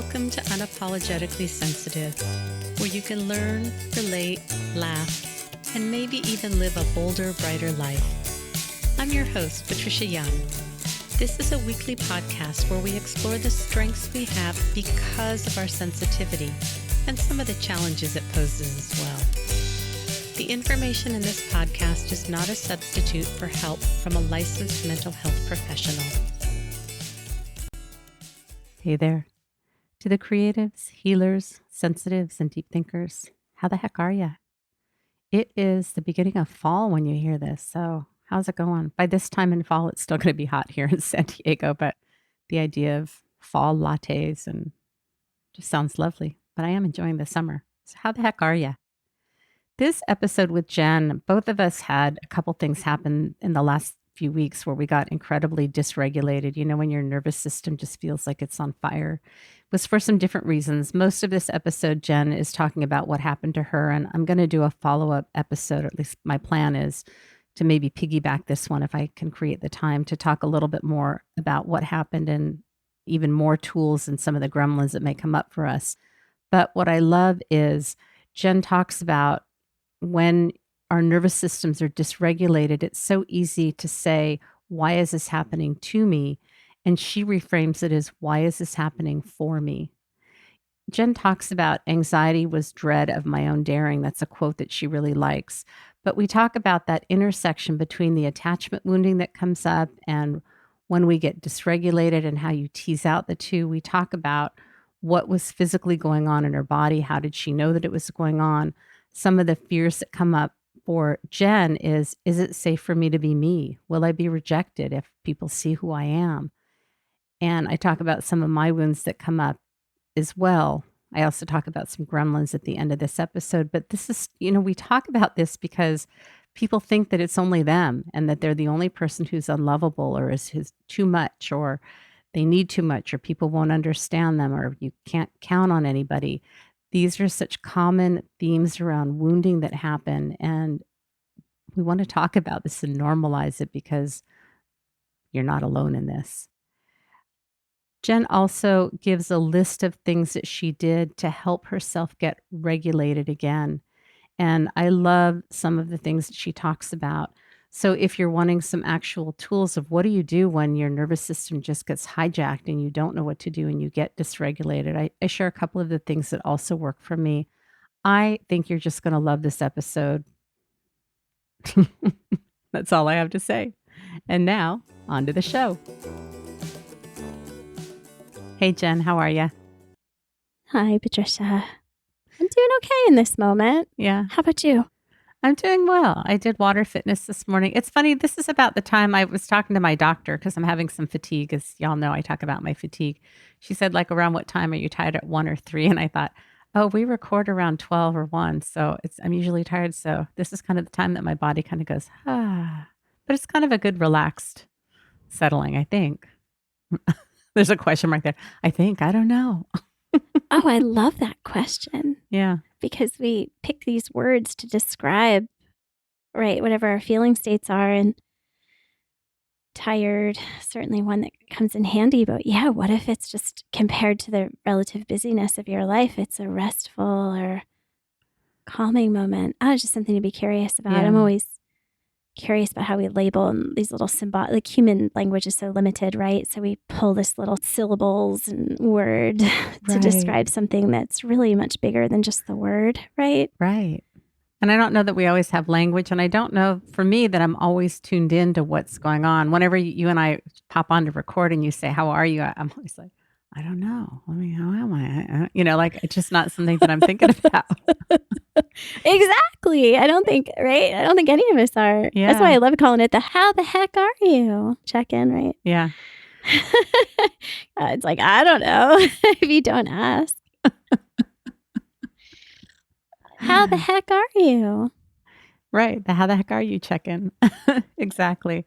Welcome to Unapologetically Sensitive, where you can learn, relate, laugh, and maybe even live a bolder, brighter life. I'm your host, Patricia Young. This is a weekly podcast where we explore the strengths we have because of our sensitivity and some of the challenges it poses as well. The information in this podcast is not a substitute for help from a licensed mental health professional. Hey there. To the creatives, healers, sensitives, and deep thinkers, how the heck are ya? It is the beginning of fall when you hear this, so how's it going? By this time in fall, it's still going to be hot here in San Diego, but the idea of fall lattes and just sounds lovely. But I am enjoying the summer. So how the heck are ya? This episode with Jen, both of us had a couple things happen in the last few weeks where we got incredibly dysregulated. You know, when your nervous system just feels like it's on fire. It was for some different reasons. Most of this episode, Jen is talking about what happened to her, and I'm going to do a follow-up episode. At least my plan is to maybe piggyback this one if I can create the time to talk a little bit more about what happened and even more tools and some of the gremlins that may come up for us. But what I love is Jen talks about when our nervous systems are dysregulated, it's so easy to say, why is this happening to me? And she reframes it as, why is this happening for me? Jen talks about anxiety was dread of my own daring. That's a quote that she really likes. But we talk about that intersection between the attachment wounding that comes up and when we get dysregulated and how you tease out the two. We talk about what was physically going on in her body. How did she know that it was going on? Some of the fears that come up for Jen is it safe for me to be me? Will I be rejected if people see who I am? And I talk about some of my wounds that come up as well. I also talk about some gremlins at the end of this episode. But this is, we talk about this because people think that it's only them and that they're the only person who's unlovable or is too much or they need too much or people won't understand them or you can't count on anybody. These are such common themes around wounding that happen. And we want to talk about this and normalize it because you're not alone in this. Jen also gives a list of things that she did to help herself get regulated again. And I love some of the things that she talks about. So if you're wanting some actual tools of what do you do when your nervous system just gets hijacked and you don't know what to do and you get dysregulated, I share a couple of the things that also work for me. I think you're just going to love this episode. That's all I have to say. And now, on to the show. Hey, Jen, how are you? Hi, Patricia. I'm doing okay in this moment. Yeah. How about you? I'm doing well. I did water fitness this morning. It's funny, this is about the time I was talking to my doctor because I'm having some fatigue. As y'all know, I talk about my fatigue. She said, like, around what time are you tired, at 1 or 3? And I thought, oh, we record around 12 or 1. So I'm usually tired. So this is kind of the time that my body kind of goes, ah. But it's kind of a good relaxed settling, I think. There's a question mark there. I don't know. Oh, I love that question. Yeah. Because we pick these words to describe, right, whatever our feeling states are. And tired, certainly one that comes in handy. But yeah, what if it's just compared to the relative busyness of your life, it's a restful or calming moment? Oh, it's just something to be curious about. Yeah. I'm always curious about how we label and these little like human language is so limited, right? So we pull this little syllables and word to describe something that's really much bigger than just the word, right? Right. And I don't know that we always have language. And I don't know for me that I'm always tuned in to what's going on. Whenever you and I pop on to record and you say, how are you? I'm always like, I don't know. I mean, how am I? Like it's just not something that I'm thinking about. Exactly. I don't think any of us are. Yeah. That's why I love calling it the how the heck are you check in, right? Yeah. It's like, I don't know if you don't ask. How the heck are you? Right. The how the heck are you check-in. Exactly.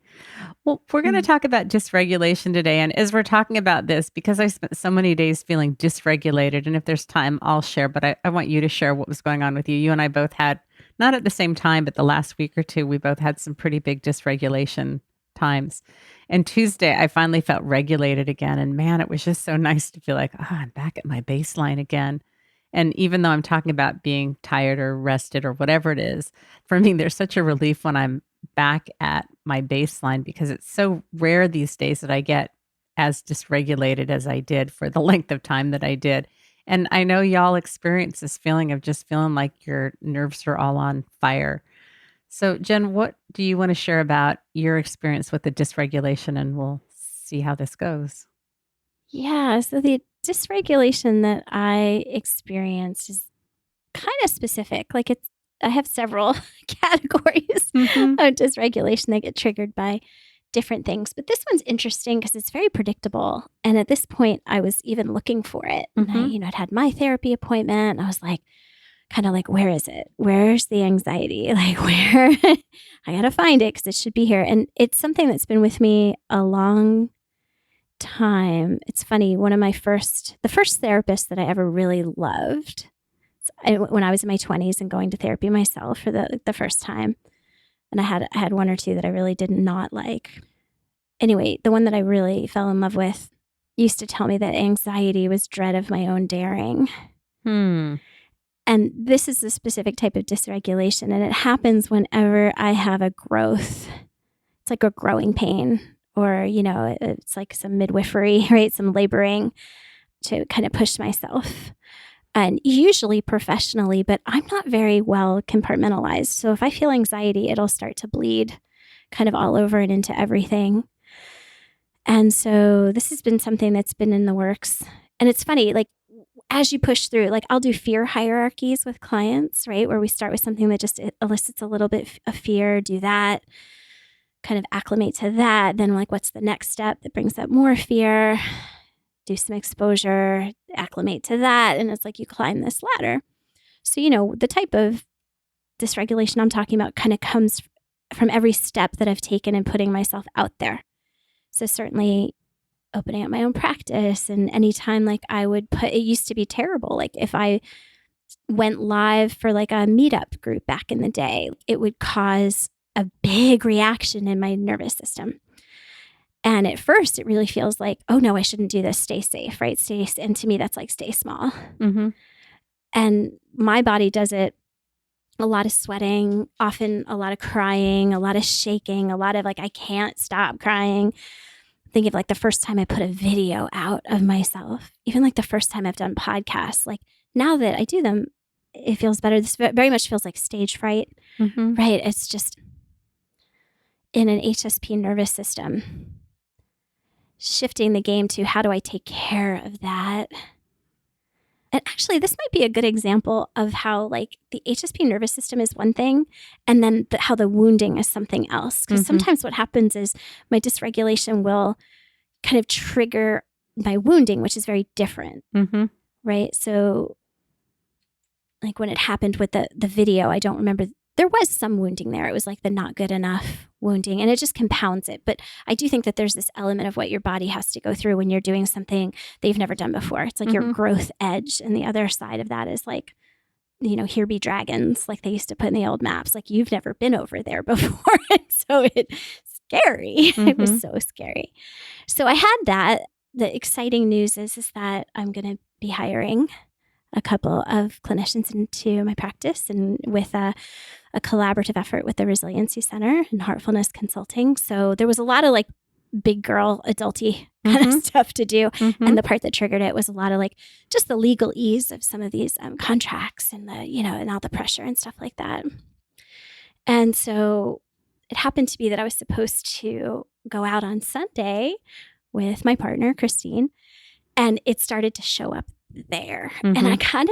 Well, we're going to talk about dysregulation today. And as we're talking about this, because I spent so many days feeling dysregulated, and if there's time, I'll share, but I want you to share what was going on with you. You and I both had, not at the same time, but the last week or two, we both had some pretty big dysregulation times. And Tuesday, I finally felt regulated again. And man, it was just so nice to feel like, I'm back at my baseline again. And even though I'm talking about being tired or rested or whatever it is, for me, there's such a relief when I'm back at my baseline because it's so rare these days that I get as dysregulated as I did for the length of time that I did. And I know y'all experience this feeling of just feeling like your nerves are all on fire. So, Jen, what do you want to share about your experience with the dysregulation? And we'll see how this goes. Yeah. So the dysregulation that I experienced is kind of specific. I have several categories Mm-hmm. of dysregulation that get triggered by different things. But this one's interesting because it's very predictable. And at this point, I was even looking for it. And Mm-hmm. I'd had my therapy appointment. And I was like, kind of like, where is it? Where's the anxiety? Like, where? I got to find it because it should be here. And it's something that's been with me a long time. It's funny. The first therapist that I ever really loved, when I was in my 20s and going to therapy myself for the first time, and I had one or two that I really did not like. Anyway, the one that I really fell in love with used to tell me that anxiety was dread of my own daring. Hmm. And this is a specific type of dysregulation, and it happens whenever I have a growth. It's like a growing pain, or, it's like some midwifery, right? Some laboring to kind of push myself. And usually professionally, but I'm not very well compartmentalized. So if I feel anxiety, it'll start to bleed kind of all over and into everything. And so this has been something that's been in the works. And it's funny, like as you push through, like I'll do fear hierarchies with clients, right? Where we start with something that just elicits a little bit of fear, do that, kind of acclimate to that. Then like, what's the next step that brings up more fear? Do some exposure, acclimate to that. And it's like you climb this ladder. So, the type of dysregulation I'm talking about kind of comes from every step that I've taken in putting myself out there. So certainly opening up my own practice, and anytime like it used to be terrible. Like if I went live for like a meetup group back in the day, it would cause a big reaction in my nervous system. And at first it really feels like, oh no, I shouldn't do this. Stay safe, right? And to me, that's like stay small. Mm-hmm. And my body does it. A lot of sweating, often a lot of crying, a lot of shaking, a lot of like, I can't stop crying. Think of like the first time I put a video out of myself, even like the first time I've done podcasts, like now that I do them, it feels better. This very much feels like stage fright, Mm-hmm. right? It's just in an HSP nervous system, shifting the game to how do I take care of that? And actually, this might be a good example of how like the HSP nervous system is one thing, and then how the wounding is something else. Because sometimes what happens is my dysregulation will kind of trigger my wounding, which is very different, Mm-hmm. right? So like when it happened with the video, I don't remember. There was some wounding there. It was like the not good enough wounding, and it just compounds it. But I do think that there's this element of what your body has to go through when you're doing something that you've never done before. It's like your growth edge. And the other side of that is like, here be dragons, like they used to put in the old maps. Like you've never been over there before. And so it's scary. It was so scary. So I had that. The exciting news is that I'm going to be hiring a couple of clinicians into my practice, and with a collaborative effort with the Resiliency Center and Heartfulness Consulting. So there was a lot of like big girl adulty kind of stuff to do. And the part that triggered it was a lot of like just the legalese of some of these contracts and and all the pressure and stuff like that. And so it happened to be that I was supposed to go out on Sunday with my partner, Christine, and it started to show up there. And I kind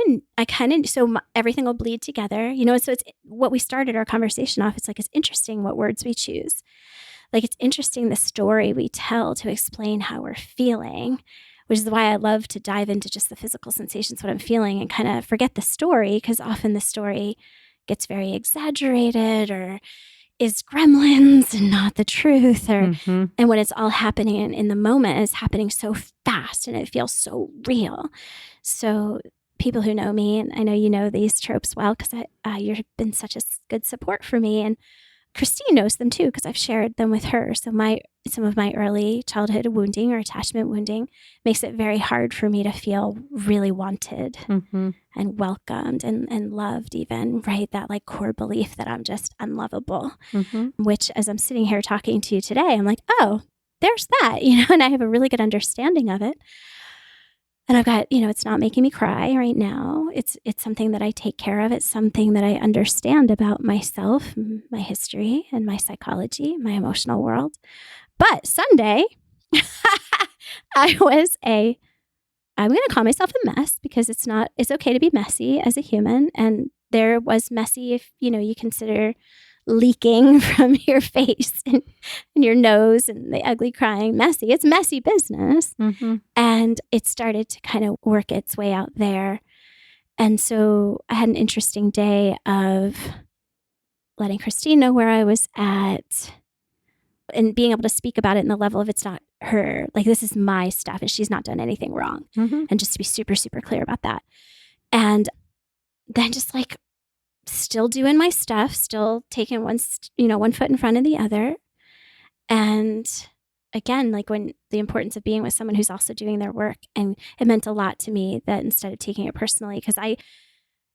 of, so everything will bleed together, so it's what we started our conversation off. It's like, it's interesting what words we choose. Like, it's interesting the story we tell to explain how we're feeling, which is why I love to dive into just the physical sensations, what I'm feeling, and kind of forget the story, because often the story gets very exaggerated or is gremlins and not the truth, or and when it's all happening in the moment, it's happening so fast and it feels so real. So people who know me, and I know you know these tropes well, because you've been such a good support for me, and Christine knows them too, because I've shared them with her. So some of my early childhood wounding or attachment wounding makes it very hard for me to feel really wanted and welcomed and loved even, right? That like core belief that I'm just unlovable, which as I'm sitting here talking to you today, I'm like, oh, there's that, and I have a really good understanding of it. And I've got, it's not making me cry right now. It's something that I take care of. It's something that I understand about myself, my history, and my psychology, my emotional world. But Sunday, I'm going to call myself a mess because it's okay to be messy as a human. And there was messy if, you consider leaking from your face and your nose and the ugly crying messy. It's messy business. And it started to kind of work its way out there. And so I had an interesting day of letting Christine know where I was at and being able to speak about it in the level of it's not her, like this is my stuff and she's not done anything wrong. And just to be super, super clear about that. And then just like still doing my stuff, still taking one foot in front of the other. And again, like when the importance of being with someone who's also doing their work. And it meant a lot to me that instead of taking it personally, because I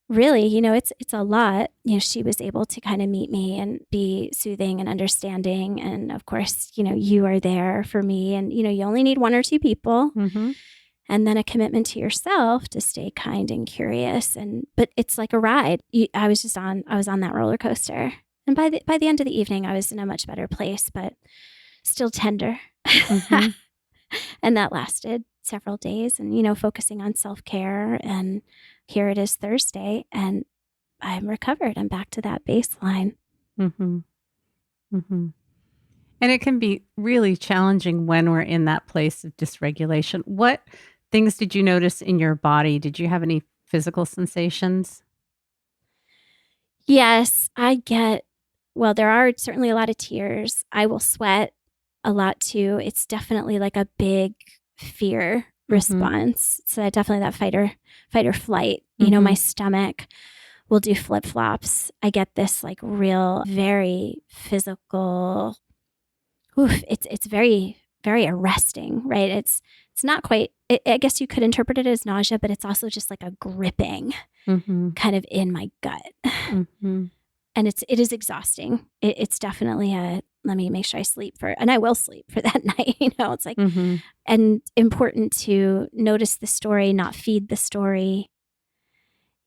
really, it's a lot, she was able to kind of meet me and be soothing and understanding. And of course, you are there for me and, you only need one or two people. And then a commitment to yourself to stay kind and curious. But it's like a ride. I was on that roller coaster. And by the end of the evening, I was in a much better place, but still tender. And that lasted several days and, focusing on self-care. And here it is Thursday and I'm recovered. I'm back to that baseline. And it can be really challenging when we're in that place of dysregulation. What things did you notice in your body? Did you have any physical sensations? Yes, there are certainly a lot of tears. I will sweat a lot too. It's definitely like a big fear response. So definitely that fight or flight. My stomach will do flip-flops. I get this like real, very physical, it's very, very arresting, right? It's not quite, I guess you could interpret it as nausea, but it's also just like a gripping kind of in my gut. And it is exhausting. It's definitely let me make sure I sleep and I will sleep for that night. It's like, and important to notice the story, not feed the story.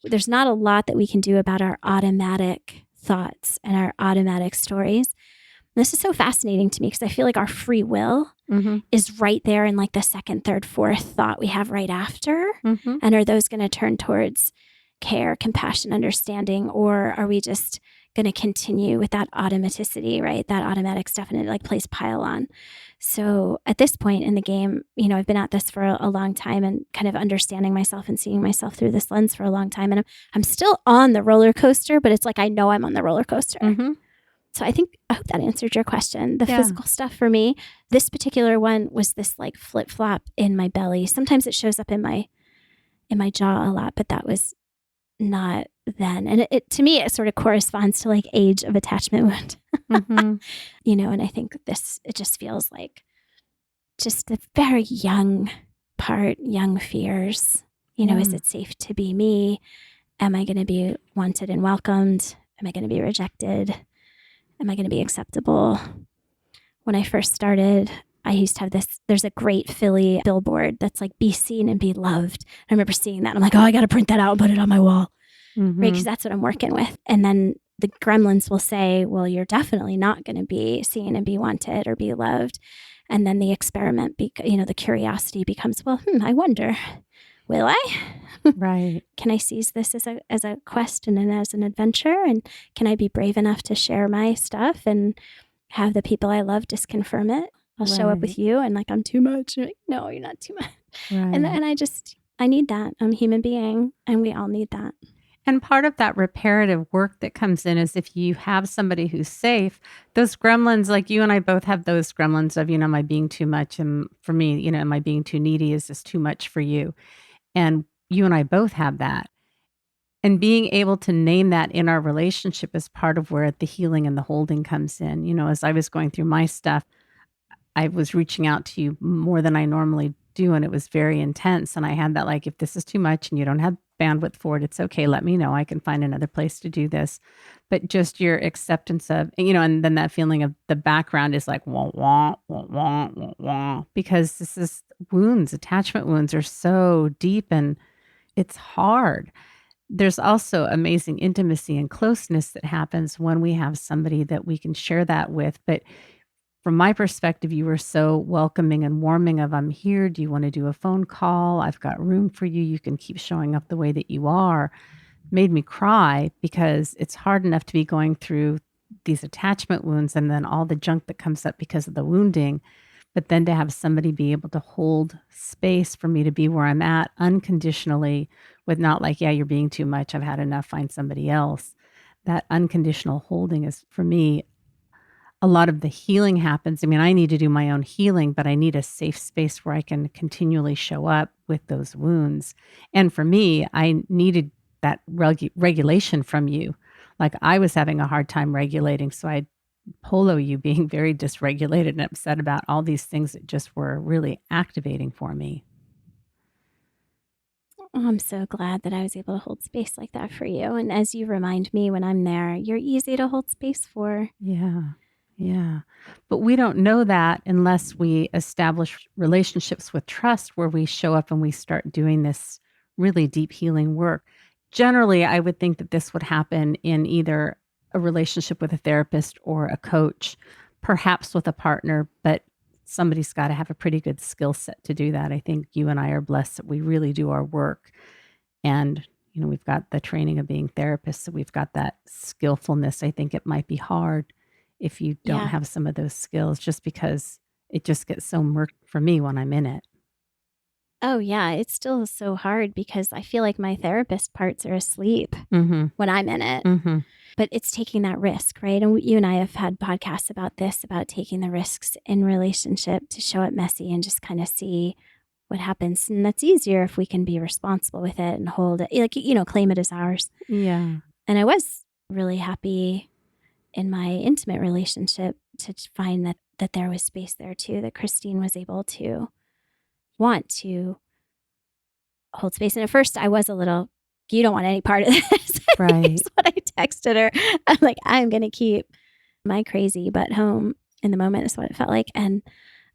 There's not a lot that we can do about our automatic thoughts and our automatic stories. This is so fascinating to me because I feel like our free will is right there in like the second, third, fourth thought we have right after. And are those going to turn towards care, compassion, understanding, or are we just going to continue with that automaticity, right? That automatic stuff, and it like plays pile on. So at this point in the game, I've been at this for a long time and kind of understanding myself and seeing myself through this lens for a long time. And I'm still on the roller coaster, but it's like I know I'm on the roller coaster. So I hope that answered your question. The physical stuff for me, this particular one was this like flip flop in my belly. Sometimes it shows up in my jaw a lot, but that was not then. And it to me, it sort of corresponds to like age of attachment wound, and I think it just feels like just the very young part, young fears, is it safe to be me? Am I going to be wanted and welcomed? Am I going to be rejected? Am I going to be acceptable? When I first started, I used to have there's a great Philly billboard that's like, be seen and be loved. I remember seeing that. I'm like, oh, I got to print that out and put it on my wall. Right? Because that's what I'm working with. And then the gremlins will say, well, you're definitely not going to be seen and be wanted or be loved. And then the experiment, the curiosity becomes, well, I wonder, will I? Right. Can I seize this as a quest and as an adventure? And can I be brave enough to share my stuff and have the people I love disconfirm it? I'll show up with you and like, I'm too much. Like, no, you're not too much. And I need that. I'm a human being and we all need that. And part of that reparative work that comes in is if you have somebody who's safe, those gremlins, like you and I both have those gremlins of, am I being too much? And for me, am I being too needy? Is this too much for you? And you and I both have that. And being able to name that in our relationship is part of where the healing and the holding comes in. As I was going through my stuff, I was reaching out to you more than I normally do, and it was very intense. And I had that, like, if this is too much and you don't have bandwidth for it, it's okay. Let me know. I can find another place to do this. But just your acceptance of, and then that feeling of the background is like, wah, wah, wah, wah, wah, wah, because this is wounds, attachment wounds are so deep and it's hard. There's also amazing intimacy and closeness that happens when we have somebody that we can share that with. But from my perspective, you were so welcoming and warming of, I'm here. Do you want to do a phone call? I've got room for you. You can keep showing up the way that you are. Made me cry because it's hard enough to be going through these attachment wounds and then all the junk that comes up because of the wounding. But then to have somebody be able to hold space for me to be where I'm at unconditionally, with not like, yeah, you're being too much. I've had enough. Find somebody else. That unconditional holding is, for me, a lot of the healing happens. I mean, I need to do my own healing, but I need a safe space where I can continually show up with those wounds. And for me, I needed that regulation from you. Like, I was having a hard time regulating. So I polo you being very dysregulated and upset about all these things that just were really activating for me. Oh, I'm so glad that I was able to hold space like that for you. And as you remind me when I'm there, you're easy to hold space for. Yeah. Yeah. But we don't know that unless we establish relationships with trust where we show up and we start doing this really deep healing work. Generally, I would think that this would happen in either a relationship with a therapist or a coach, perhaps with a partner, but somebody's got to have a pretty good skill set to do that. I think you and I are blessed that we really do our work. And, we've got the training of being therapists, so we've got that skillfulness. I think it might be hard if you don't Yeah. have some of those skills, just because it just gets so murky for me when I'm in it. Oh, yeah. It's still so hard because I feel like my therapist parts are asleep Mm-hmm. when I'm in it. Mm-hmm. But it's taking that risk, right? And you and I have had podcasts about this, about taking the risks in relationship to show it messy and just kind of see what happens. And that's easier if we can be responsible with it and hold it, like, claim it as ours. Yeah. And I was really happy in my intimate relationship to find that there was space there too, that Christine was able to want to hold space. And at first I was a little, you don't want any part of this. Right. Is what I texted her. I'm like, I'm going to keep my crazy butt home in the moment is what it felt like. And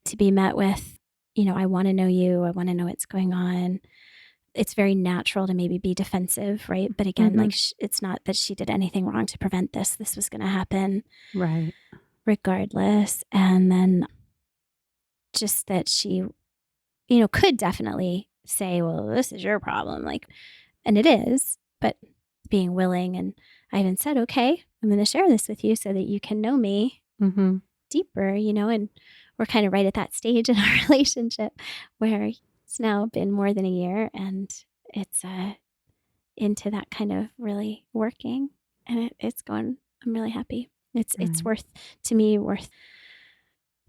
to be met with, I want to know you. I want to know what's going on. It's very natural to maybe be defensive, right? But again, Mm-hmm. like it's not that she did anything wrong to prevent this. This was going to happen Right. regardless. And then just that she, could definitely say, well, this is your problem. Like, and it is, but being willing. And I even said, okay, I'm going to share this with you so that you can know me Mm-hmm. deeper, and we're kind of right at that stage in our relationship where it's now been more than a year and it's into that kind of really working, and it's going. I'm really happy. It's Right. worth, to me, worth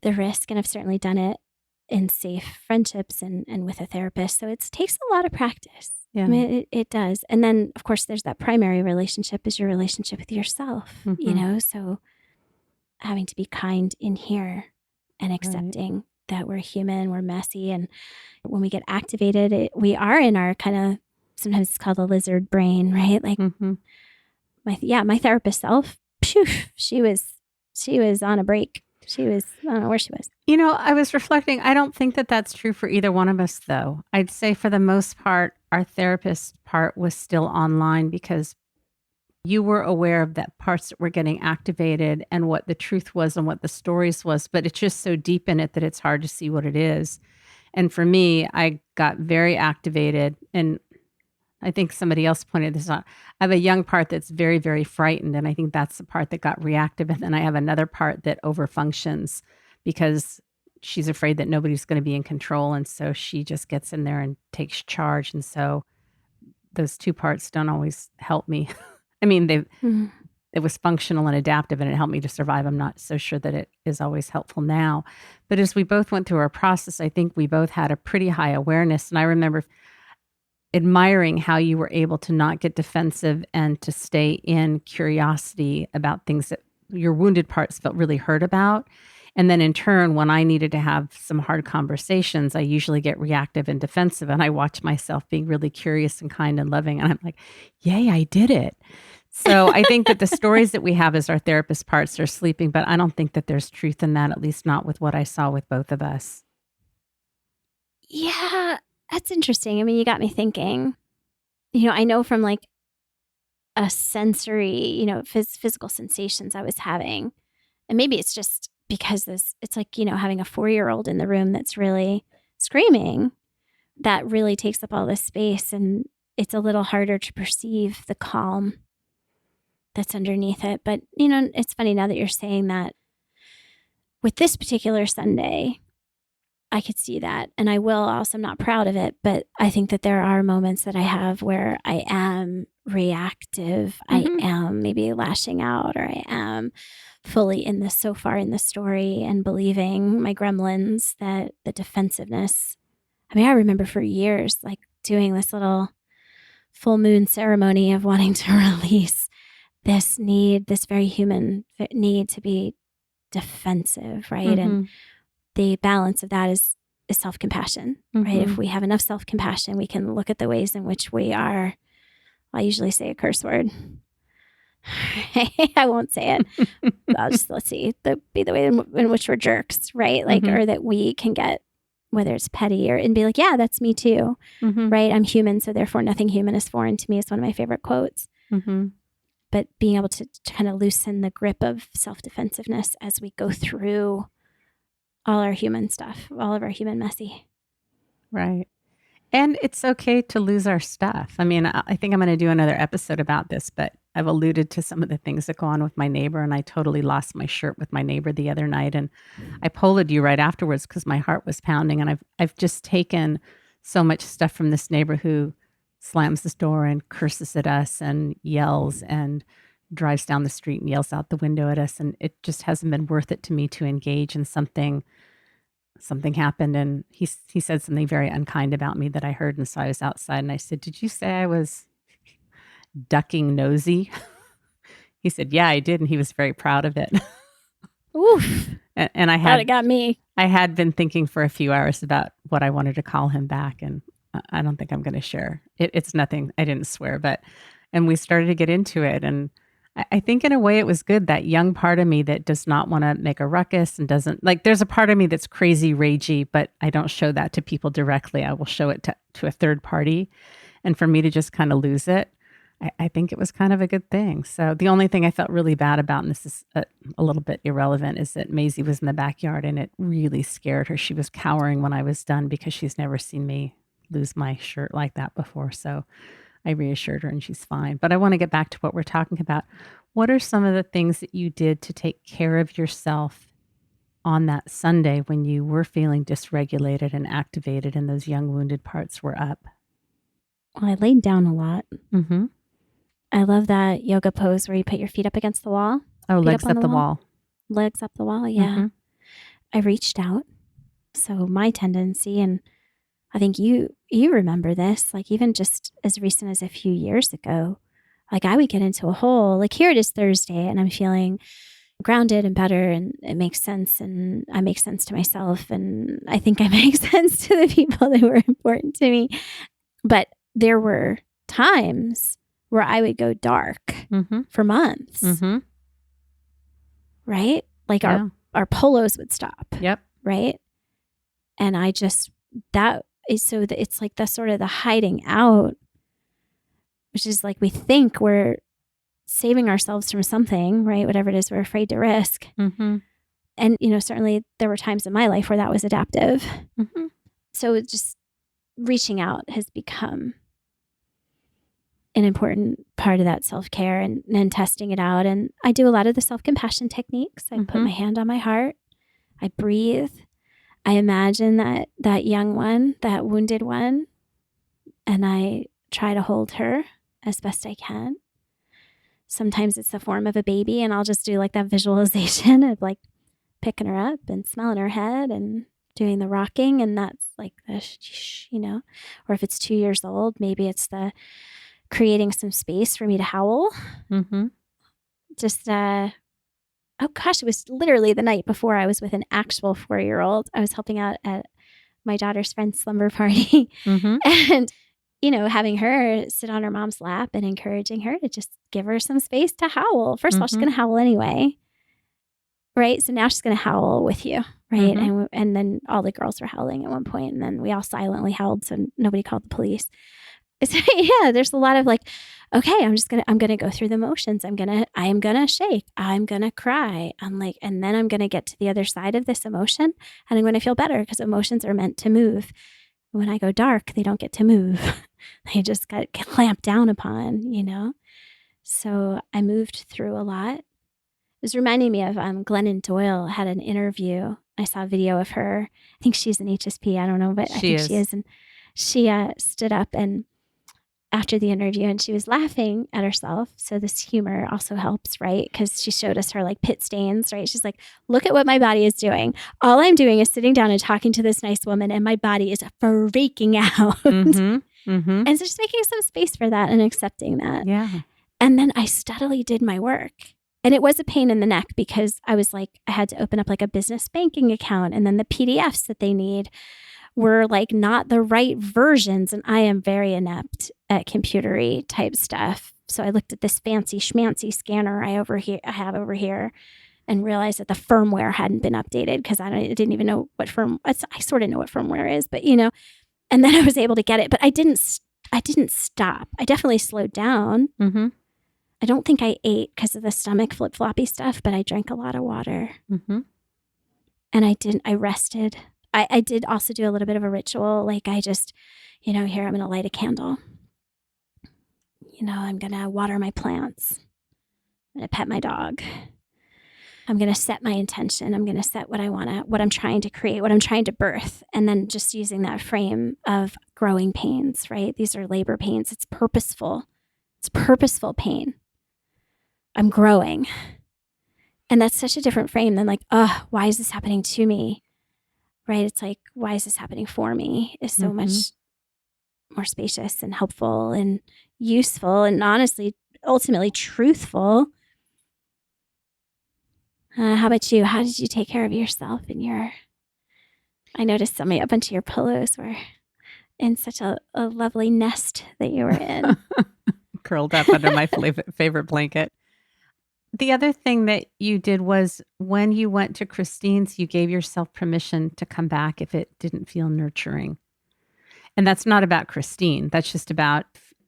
the risk, and I've certainly done it in safe friendships and with a therapist. So it takes a lot of practice. Yeah. I mean, it does. And then, of course, there's that primary relationship is your relationship with yourself, Mm-hmm. so having to be kind in here and accepting that we're human, we're messy. And when we get activated, we are in our kind of, sometimes it's called a lizard brain, right? Like Mm-hmm. my therapist self, phew, she was on a break. I don't know where she was. I was reflecting. I don't think that that's true for either one of us, though. I'd say for the most part, our therapist part was still online because you were aware of that parts that were getting activated and what the truth was and what the stories was, but it's just so deep in it that it's hard to see what it is. And for me, I got very activated, and I think somebody else pointed this out. I have a young part that's very, very frightened, and I think that's the part that got reactive. And then I have another part that overfunctions because she's afraid that nobody's going to be in control, and so she just gets in there and takes charge. And so those two parts don't always help me. I mean, it was functional and adaptive, and it helped me to survive. I'm not so sure that it is always helpful now. But as we both went through our process, I think we both had a pretty high awareness. And I remember admiring how you were able to not get defensive and to stay in curiosity about things that your wounded parts felt really hurt about. And then in turn, when I needed to have some hard conversations, I usually get reactive and defensive. And I watch myself being really curious and kind and loving. And I'm like, yay, I did it. So I think that the stories that we have as our therapist parts are sleeping, but I don't think that there's truth in that, at least not with what I saw with both of us. Yeah, that's interesting. I mean, you got me thinking. I know from like a sensory, physical sensations I was having, and maybe it's just because it's like, having a 4-year-old in the room that's really screaming, that really takes up all this space, and it's a little harder to perceive the calm that's underneath it. But, it's funny now that you're saying that. With this particular Sunday, I could see that. And I will also, I'm not proud of it, but I think that there are moments that I have where I am reactive. I am maybe lashing out, or I am fully so far in the story and believing my gremlins, that the defensiveness. I mean, I remember for years, like doing this little full moon ceremony of wanting to release this need, this very human need to be defensive, right? And the balance of that is self-compassion, right? If we have enough self-compassion, we can look at the ways in which we are, I usually say a curse word. I won't say it. I'll just, let's see, be the way in which we're jerks, right? Like, or that we can get, whether it's petty and be like, yeah, that's me too, right? I'm human, so therefore nothing human is foreign to me is one of my favorite quotes. But being able to kind of loosen the grip of self-defensiveness as we go through all our human stuff, all of our human messy. Right. And it's okay to lose our stuff. I mean, I think I'm going to do another episode about this, but I've alluded to some of the things that go on with my neighbor, and I totally lost my shirt with my neighbor the other night. And I polled you right afterwards because my heart was pounding. And I've just taken so much stuff from this neighbor who slams this door and curses at us and yells and drives down the street and yells out the window at us. And it just hasn't been worth it to me to engage in something happened, and he said something very unkind about me that I heard, and so I was outside and I said, "Did you say I was ducking nosy?" He said, "Yeah, I did," and he was very proud of it. Oof. And It got me. I had been thinking for a few hours about what I wanted to call him back, and I don't think I'm going to share. It's nothing. I didn't swear, and we started to get into it, and I think in a way it was good. That young part of me that does not want to make a ruckus and doesn't like, there's a part of me that's crazy, ragey, but I don't show that to people directly. I will show it to a third party. And for me to just kind of lose it, I think it was kind of a good thing. So the only thing I felt really bad about, and this is a little bit irrelevant, is that Maisie was in the backyard and it really scared her. She was cowering when I was done because she's never seen me lose my shirt like that before. So I reassured her and she's fine. But I want to get back to what we're talking about. What are some of the things that you did to take care of yourself on that Sunday when you were feeling dysregulated and activated and those young wounded parts were up? Well, I laid down a lot. I love that yoga pose where you put your feet up against the wall. Oh, legs up the wall. Legs up the wall, yeah. I reached out. So my tendency, and I think you remember this, like even just as recent as a few years ago, like I would get into a hole, like here it is Thursday and I'm feeling grounded and better and it makes sense and I make sense to myself and I think I make sense to the people that were important to me. But there were times where I would go dark for months, right? Like our polos would stop. Yep. Right. And I just, it's like the sort of the hiding out, which is like we think we're saving ourselves from something, right? Whatever it is we're afraid to risk. And, certainly there were times in my life where that was adaptive. So just reaching out has become an important part of that self-care and testing it out. And I do a lot of the self-compassion techniques. I put my hand on my heart. I breathe. I imagine that young one, that wounded one, and I try to hold her as best I can. Sometimes it's the form of a baby, and I'll just do like that visualization of like picking her up and smelling her head and doing the rocking, and that's like the or if it's 2 years old, maybe it's the creating some space for me to howl. Mm-hmm. Just oh gosh, it was literally the night before I was with an actual 4-year-old. I was helping out at my daughter's friend's slumber party. Mm-hmm. And, having her sit on her mom's lap and encouraging her to just give her some space to howl. First of all, she's Mm-hmm. going to howl anyway. Right. So now she's going to howl with you. Right. Mm-hmm. And then all the girls were howling at one point, and then we all silently howled. So nobody called the police. So, yeah, there's a lot of like, okay, I'm going to go through the motions. I am going to shake. I'm going to cry. And then I'm going to get to the other side of this emotion, and I'm going to feel better, because emotions are meant to move. When I go dark, they don't get to move. They just got clamped down upon, So I moved through a lot. It was reminding me of Glennon Doyle had an interview. I saw a video of her. I think she's an HSP. I don't know, but I think she is. And she stood up and after the interview, and she was laughing at herself. So this humor also helps, right? Because she showed us her like pit stains, right? She's like, look at what my body is doing. All I'm doing is sitting down and talking to this nice woman, and my body is freaking out. Mm-hmm. Mm-hmm. And so just making some space for that and accepting that. Yeah. And then I steadily did my work. And it was a pain in the neck, because I was like, I had to open up like a business banking account, and then the PDFs that they need were like not the right versions. And I am very inept at computery type stuff. So I looked at this fancy schmancy scanner I have over here, and realized that the firmware hadn't been updated, because I didn't even know what I sort of know what firmware is, but and then I was able to get it, but I didn't stop. I definitely slowed down. Mm-hmm. I don't think I ate because of the stomach flip-floppy stuff, but I drank a lot of water. Mm-hmm. And I rested. I did also do a little bit of a ritual. Like I just, here, I'm going to light a candle. I'm going to water my plants. I'm going to pet my dog. I'm going to set my intention. I'm going to set what I'm trying to create, what I'm trying to birth. And then just using that frame of growing pains, right? These are labor pains. It's purposeful. It's purposeful pain. I'm growing. And that's such a different frame than like, why is this happening to me? Right? It's like, why is this happening for me? Is so much more spacious and helpful and useful and honestly, ultimately truthful. How about you? How did you take care of yourself I noticed a bunch of your pillows were in such a lovely nest that you were in. Curled up under my favorite blanket. The other thing that you did was when you went to Christine's, you gave yourself permission to come back if it didn't feel nurturing. And that's not about Christine. That's just about,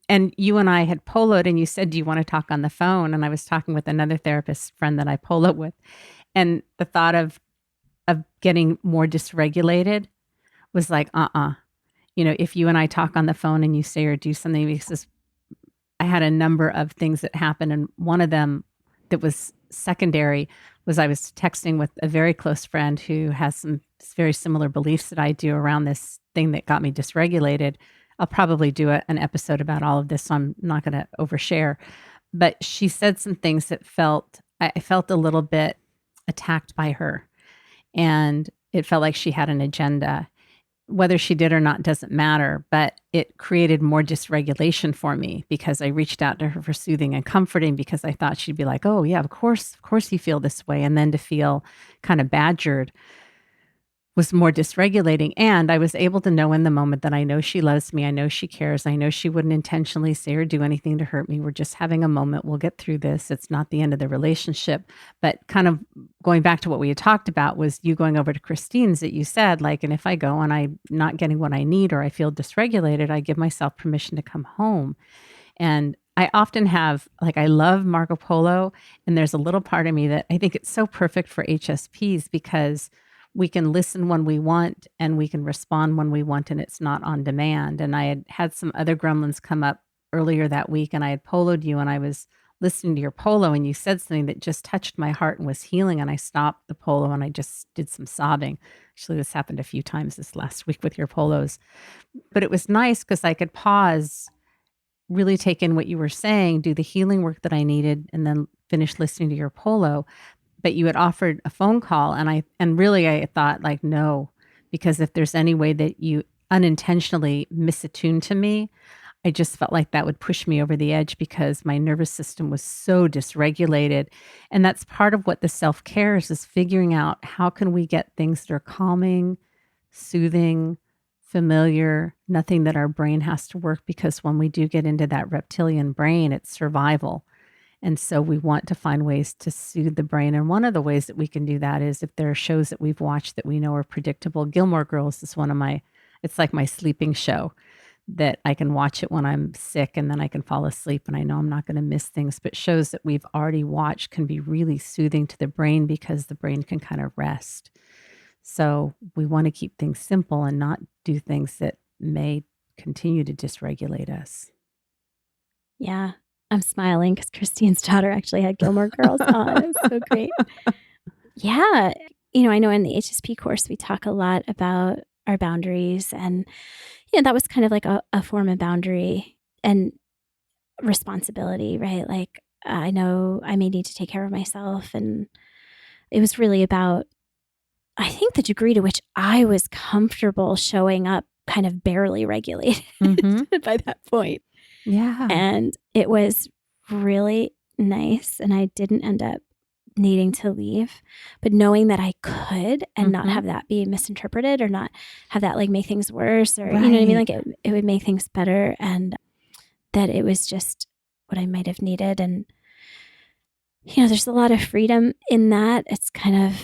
and you and I had poloed, and you said, do you want to talk on the phone? And I was talking with another therapist friend that I poloed with. And the thought of getting more dysregulated was like, if you and I talk on the phone and you say or do something, because I had a number of things that happened. And one of them that was secondary was I was texting with a very close friend who has some very similar beliefs that I do around this thing that got me dysregulated. I'll probably do an episode about all of this, so I'm not going to overshare. But she said some things that I felt a little bit attacked by her. And it felt like she had an agenda. Whether she did or not doesn't matter, but it created more dysregulation for me because I reached out to her for soothing and comforting, because I thought she'd be like, oh yeah, of course you feel this way. And then to feel kind of badgered was more dysregulating. And I was able to know in the moment that I know she loves me. I know she cares. I know she wouldn't intentionally say or do anything to hurt me. We're just having a moment. We'll get through this. It's not the end of the relationship. But kind of going back to what we had talked about was you going over to Christine's that you said, like, and if I go and I'm not getting what I need or I feel dysregulated, I give myself permission to come home. And I often have, I love Marco Polo. And there's a little part of me that I think it's so perfect for HSPs because we can listen when we want and we can respond when we want, and it's not on demand. And I had some other gremlins come up earlier that week, and I had poloed you, and I was listening to your polo, and you said something that just touched my heart and was healing. And I stopped the polo and I just did some sobbing. Actually, this happened a few times this last week with your polos, but it was nice because I could pause, really take in what you were saying, do the healing work that I needed, and then finish listening to your polo. But you had offered a phone call, and really I thought, like, no, because if there's any way that you unintentionally misattune to me, I just felt like that would push me over the edge because my nervous system was so dysregulated. And that's part of what the self-care is figuring out how can we get things that are calming, soothing, familiar, nothing that our brain has to work, because when we do get into that reptilian brain, it's survival. And so we want to find ways to soothe the brain. And one of the ways that we can do that is if there are shows that we've watched that we know are predictable. Gilmore Girls is one of my, it's like my sleeping show that I can watch it when I'm sick and then I can fall asleep and I know I'm not going to miss things. But shows that we've already watched can be really soothing to the brain because the brain can kind of rest. So we want to keep things simple and not do things that may continue to dysregulate us. Yeah. I'm smiling because Christine's daughter actually had Gilmore Girls on. It was so great. Yeah. I know in the HSP course, we talk a lot about our boundaries. And, that was kind of like a form of boundary and responsibility, right? Like, I know I may need to take care of myself. And it was really about, I think, the degree to which I was comfortable showing up kind of barely regulated by that point. Yeah. And it was really nice. And I didn't end up needing to leave, but knowing that I could and not have that be misinterpreted or not have that like make things worse or, you know what I mean? Like it would make things better, and that it was just what I might have needed. And, there's a lot of freedom in that. It's kind of,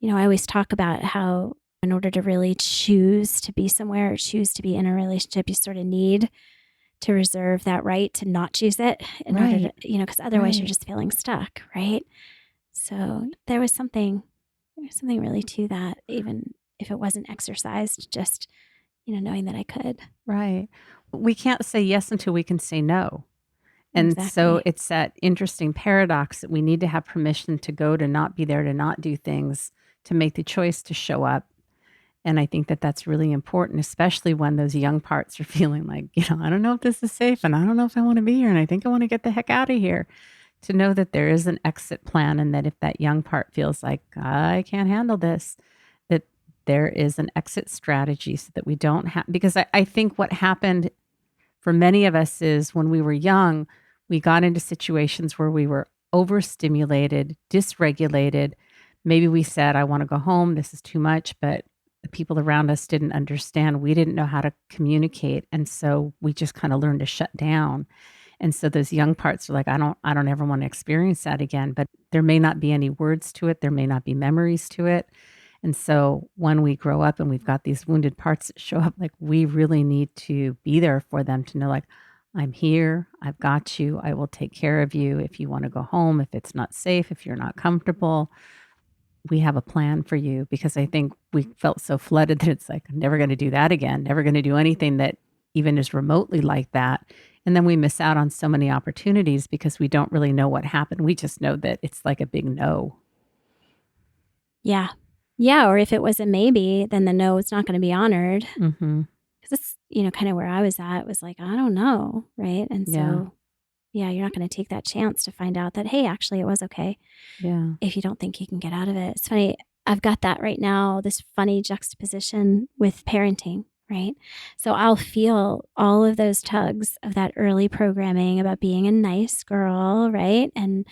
I always talk about how in order to really choose to be somewhere or choose to be in a relationship, you sort of need to reserve that right to not choose it in order to, because otherwise you're just feeling stuck, right? So there was something really to that, even if it wasn't exercised, just, knowing that I could. Right. We can't say yes until we can say no. And Exactly. so it's that interesting paradox that we need to have permission to go, to not be there, to not do things, to make the choice to show up. And I think that that's really important, especially when those young parts are feeling like, I don't know if this is safe and I don't know if I want to be here and I think I want to get the heck out of here. To know that there is an exit plan, and that if that young part feels like I can't handle this, that there is an exit strategy so that we don't have, because I think what happened for many of us is when we were young, we got into situations where we were overstimulated, dysregulated. Maybe we said, I want to go home. This is too much. But the people around us didn't understand. We didn't know how to communicate. And so we just kind of learned to shut down. And so those young parts are like, I don't ever want to experience that again. But there may not be any words to it. There may not be memories to it. And so when we grow up and we've got these wounded parts that show up, like we really need to be there for them to know, like, I'm here. I've got you. I will take care of you. If you want to go home, if it's not safe, if you're not comfortable, we have a plan for you. Because I think we felt so flooded that it's like, I'm never going to do that again. Never going to do anything that even is remotely like that. And then we miss out on so many opportunities because we don't really know what happened. We just know that it's like a big no. Yeah. Yeah. Or if it was a maybe, then the no is not going to be honored. Because it's, kind of where I was at, was like, I don't know. Right. And so, you're not going to take that chance to find out that, hey, actually it was okay. Yeah. If you don't think you can get out of it. It's funny. I've got that right now, this funny juxtaposition with parenting. Right. So I'll feel all of those tugs of that early programming about being a nice girl. Right. And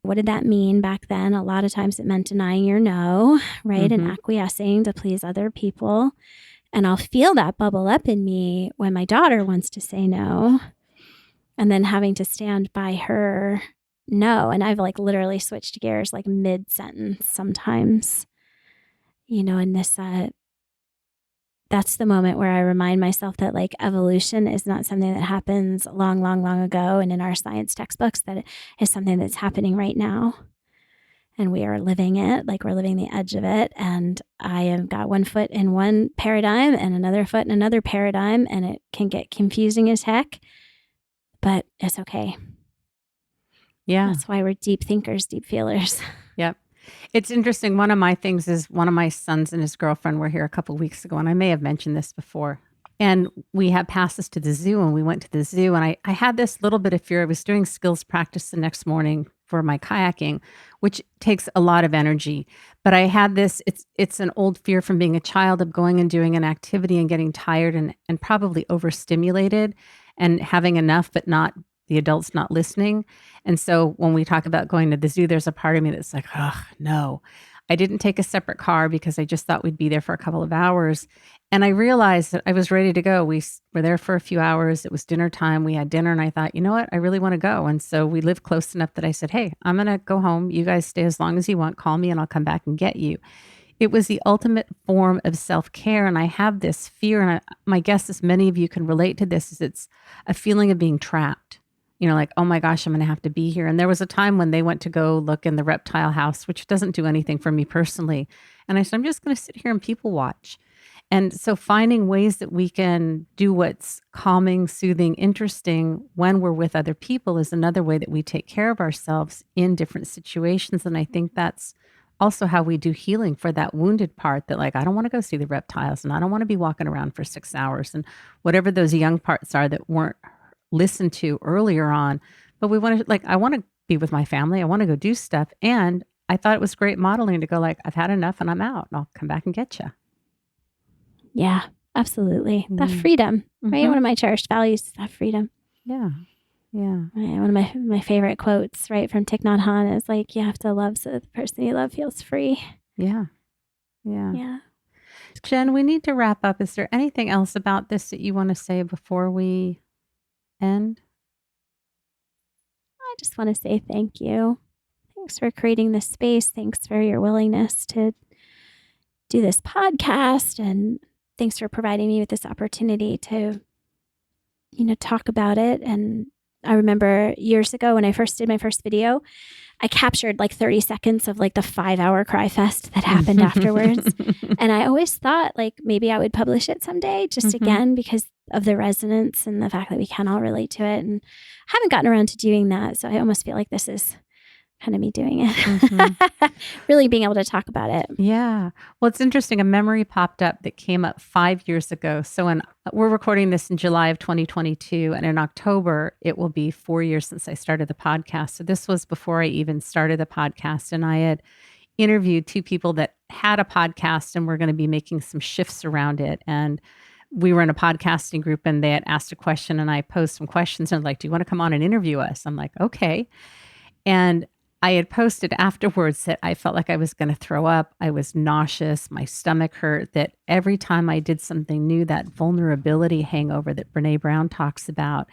what did that mean back then? A lot of times it meant denying your no. Right. And acquiescing to please other people. And I'll feel that bubble up in me when my daughter wants to say no. And then having to stand by her no. And I've like literally switched gears like mid-sentence sometimes. And this that's the moment where I remind myself that like evolution is not something that happens long, long, long ago and in our science textbooks, that it is something that's happening right now. And we are living it, like we're living the edge of it. And I have got one foot in one paradigm and another foot in another paradigm, and it can get confusing as heck, but it's okay. Yeah. That's why we're deep thinkers, deep feelers. Yep. It's interesting. One of my things is one of my sons and his girlfriend were here a couple of weeks ago, and I may have mentioned this before. And we had passes to the zoo, and we went to the zoo, and I had this little bit of fear. I was doing skills practice the next morning for my kayaking, which takes a lot of energy. But I had this, it's an old fear from being a child of going and doing an activity and getting tired and probably overstimulated and having enough, but not the adults not listening. And so when we talk about going to the zoo, there's a part of me that's like, oh, no. I didn't take a separate car because I just thought we'd be there for a couple of hours. And I realized that I was ready to go. We were there for a few hours. It was dinner time. We had dinner and I thought, you know what? I really want to go. And so we live close enough that I said, hey, I'm going to go home. You guys stay as long as you want. Call me and I'll come back and get you. It was the ultimate form of self-care. And I have this fear, and my guess is many of you can relate to this, is it's a feeling of being trapped. Like, oh my gosh, I'm going to have to be here. And there was a time when they went to go look in the reptile house, which doesn't do anything for me personally. And I said, I'm just going to sit here and people watch. And so finding ways that we can do what's calming, soothing, interesting when we're with other people is another way that we take care of ourselves in different situations. And I think that's also how we do healing for that wounded part, that like, I don't want to go see the reptiles and I don't want to be walking around for 6 hours and whatever those young parts are that weren't listened to earlier on. But we want to, I want to be with my family. I want to go do stuff. And I thought it was great modeling to go like, I've had enough and I'm out and I'll come back and get you. Yeah, absolutely. That freedom, right? One of my cherished values is that freedom. Yeah. Yeah. Right. One of my favorite quotes, right, from Thich Nhat Hanh is like, you have to love so that the person you love feels free. Yeah. Yeah. Yeah. Jen, we need to wrap up. Is there anything else about this that you want to say before we end? I just want to say thank you. Thanks for creating this space. Thanks for your willingness to do this podcast. And thanks for providing me with this opportunity to, talk about it. And I remember years ago when I first did my first video, I captured like 30 seconds of like the 5-hour cry fest that happened afterwards. And I always thought like maybe I would publish it someday, just again, because of the resonance and the fact that we can all relate to it. And I haven't gotten around to doing that. So I almost feel like this is kind of me doing it, really being able to talk about it. Yeah. Well, it's interesting. A memory popped up that came up 5 years ago. So we're recording this in July of 2022, and in October, it will be 4 years since I started the podcast. So this was before I even started the podcast, and I had interviewed 2 people that had a podcast and were going to be making some shifts around it. And we were in a podcasting group and they had asked a question and I posed some questions and like, do you want to come on and interview us? I'm like, okay. And I had posted afterwards that I felt like I was going to throw up. I was nauseous. My stomach hurt. That every time I did something new, that vulnerability hangover that Brene Brown talks about.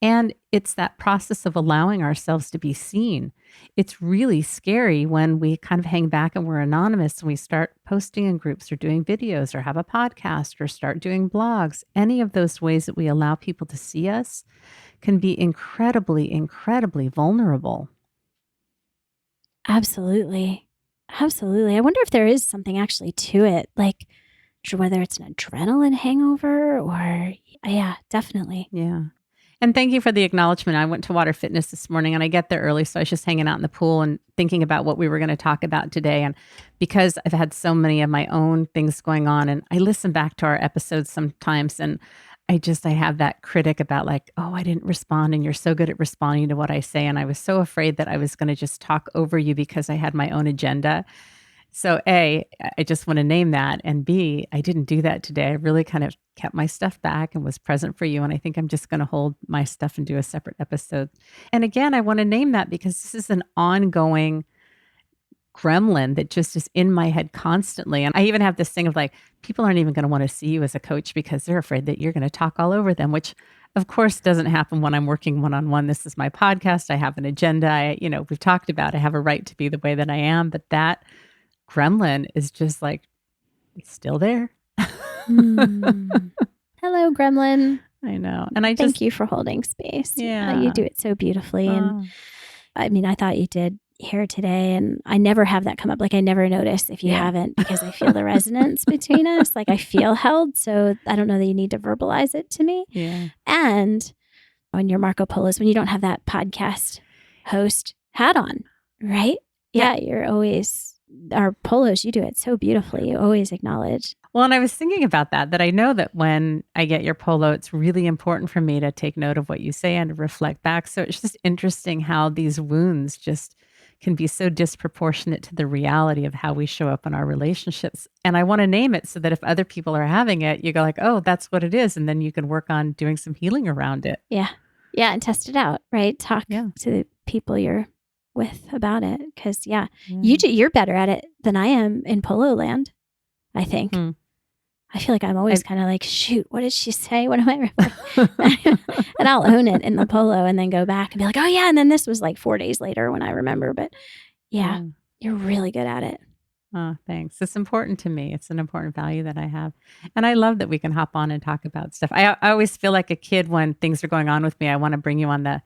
And it's that process of allowing ourselves to be seen. It's really scary when we kind of hang back and we're anonymous and we start posting in groups or doing videos or have a podcast or start doing blogs. Any of those ways that we allow people to see us can be incredibly, incredibly vulnerable. Absolutely. Absolutely. I wonder if there is something actually to it, like whether it's an adrenaline hangover or, yeah, definitely. Yeah. And thank you for the acknowledgement. I went to water fitness this morning and I get there early. So I was just hanging out in the pool and thinking about what we were going to talk about today. And because I've had so many of my own things going on, and I listen back to our episodes sometimes, and I have that critic about like, oh, I didn't respond and you're so good at responding to what I say. And I was so afraid that I was going to just talk over you because I had my own agenda. So A, I just want to name that. And B, I didn't do that today. I really kind of kept my stuff back and was present for you. And I think I'm just going to hold my stuff and do a separate episode. And again, I want to name that because this is an ongoing gremlin that just is in my head constantly. And I even have this thing of like, people aren't even going to want to see you as a coach because they're afraid that you're going to talk all over them, which of course doesn't happen when I'm working one-on-one. This is my podcast. I have an agenda. We've talked about, I have a right to be the way that I am, but that gremlin is just like, it's still there. Hello, gremlin. I know. And thank you for holding space. Yeah. You do it so beautifully. And I mean, I thought you did here today, and I never have that come up. Like I never notice if you haven't, because I feel the resonance between us. Like I feel held. So I don't know that you need to verbalize it to me. Yeah. And when you're Marco Polo's, when you don't have that podcast host hat on, right? Yeah. You're always our polos, you do it so beautifully. You always acknowledge. Well, and I was thinking about that I know that when I get your polo, it's really important for me to take note of what you say and to reflect back. So it's just interesting how these wounds just can be so disproportionate to the reality of how we show up in our relationships. And I want to name it so that if other people are having it, you go like, oh, that's what it is. And then you can work on doing some healing around it. Yeah. Yeah. And test it out, right? Talk Yeah. to the people you're with about it. Cause Yeah. you're better at it than I am in polo land, I think. I feel like I'm always kind of like, shoot, what did she say? What am I remembering? And I'll own it in the polo and then go back and be like, oh yeah. And then this was like 4 days later when I remember, but yeah. You're really good at it. Oh, thanks. It's important to me. It's an important value that I have. And I love that we can hop on and talk about stuff. I always feel like a kid when things are going on with me. I want to bring you on the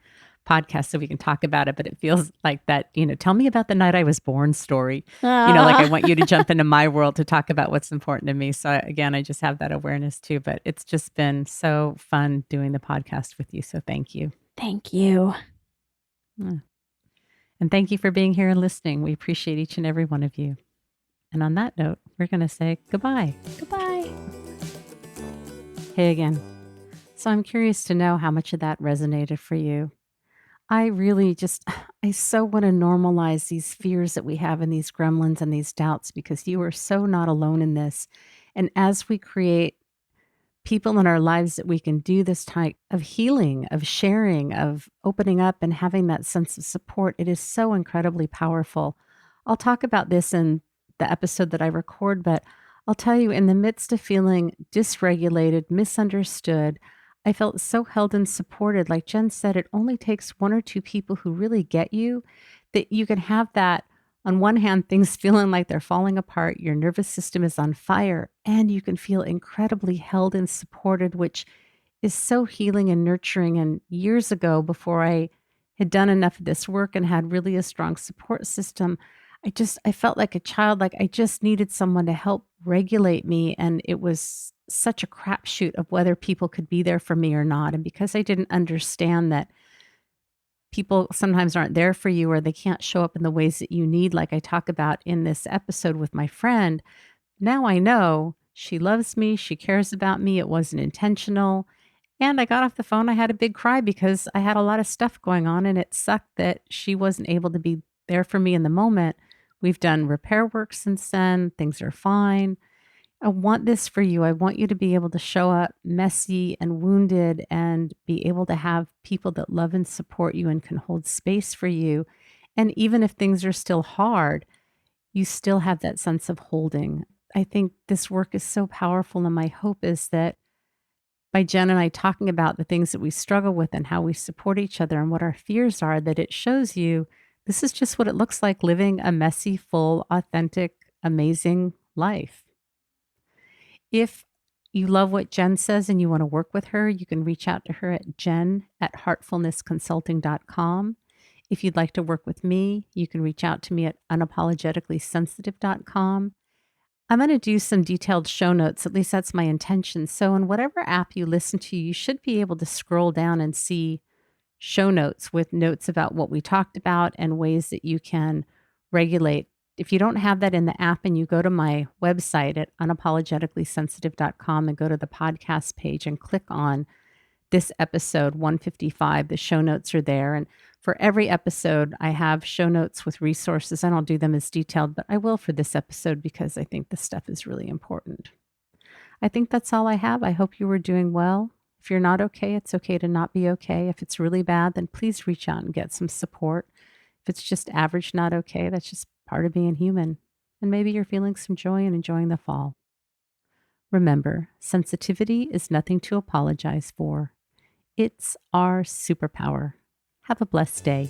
podcast so we can talk about it, but it feels like that, tell me about the night I was born story. Like I want you to jump into my world to talk about what's important to me. So again, I just have that awareness too, but it's just been so fun doing the podcast with you. So thank you. Thank you. And thank you for being here and listening. We appreciate each and every one of you. And on that note, we're going to say goodbye. Goodbye. Hey again. So I'm curious to know how much of that resonated for you. I so want to normalize these fears that we have and these gremlins and these doubts because you are so not alone in this. And as we create people in our lives that we can do this type of healing, of sharing, of opening up and having that sense of support, it is so incredibly powerful. I'll talk about this in the episode that I record, but I'll tell you, in the midst of feeling dysregulated, misunderstood, I felt so held and supported. Like Jen said, it only takes one or two people who really get you that you can have that. On one hand, things feeling like they're falling apart, your nervous system is on fire, and you can feel incredibly held and supported, which is so healing and nurturing. And years ago, before I had done enough of this work and had really a strong support system, I felt like a child, like I just needed someone to help regulate me. And it was such a crapshoot of whether people could be there for me or not. And because I didn't understand that people sometimes aren't there for you or they can't show up in the ways that you need, like I talk about in this episode with my friend, now I know she loves me, she cares about me, it wasn't intentional. And I got off the phone, I had a big cry because I had a lot of stuff going on and it sucked that she wasn't able to be there for me in the moment. We've done repair work since then, things are fine. I want this for you. I want you to be able to show up messy and wounded and be able to have people that love and support you and can hold space for you. And even if things are still hard, you still have that sense of holding. I think this work is so powerful. And my hope is that by Jen and I talking about the things that we struggle with and how we support each other and what our fears are, that it shows you this is just what it looks like living a messy, full, authentic, amazing life. If you love what Jen says and you want to work with her, you can reach out to her at jen@heartfulnessconsulting.com. If you'd like to work with me, you can reach out to me at unapologeticallysensitive.com. I'm going to do some detailed show notes, at least that's my intention. So in whatever app you listen to, you should be able to scroll down and see show notes with notes about what we talked about and ways that you can regulate. If you don't have that in the app and you go to my website at unapologeticallysensitive.com and go to the podcast page and click on this episode 155, the show notes are there. And for every episode, I have show notes with resources. I don't do them as detailed, but I will for this episode because I think this stuff is really important. I think that's all I have. I hope you were doing well. If you're not okay, it's okay to not be okay. If it's really bad, then please reach out and get some support. If it's just average, not okay, that's just part of being human. And maybe you're feeling some joy and enjoying the fall. Remember, sensitivity is nothing to apologize for. It's our superpower. Have a blessed day.